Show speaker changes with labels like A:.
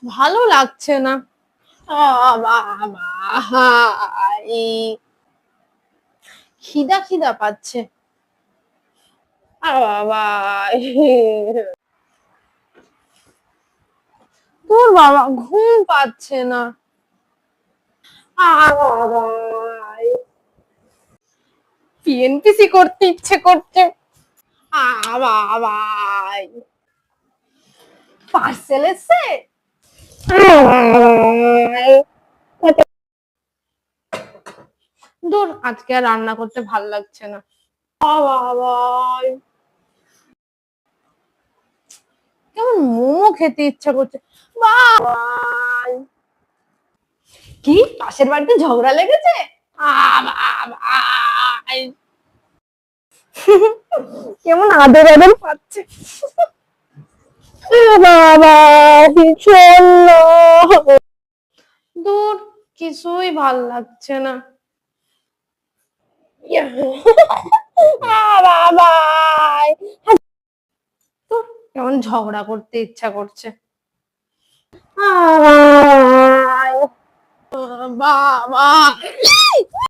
A: ভালো লাগছে না। খিদা খিদা পাচ্ছে। বাবা, তোর বাবা ঘুম পাচ্ছে না। পিএনপিসি করতে ইচ্ছে করছে। বাবা, পার্সেল এসছে। দূর, আজকে আর রান্না করতে ভাল লাগছে না। বাবা, কেমন মোমো খেতে ইচ্ছা করছে। বাবা, কি পাশের বাড়িতে ঝগড়া লেগেছে? কেমন আদর আদর পাচ্ছে। বাবা, ভীষণ। দূর, কিছুই ভাল লাগছে না। বাবা, তোর কেমন ঝগড়া করতে ইচ্ছা করছে। বাবা,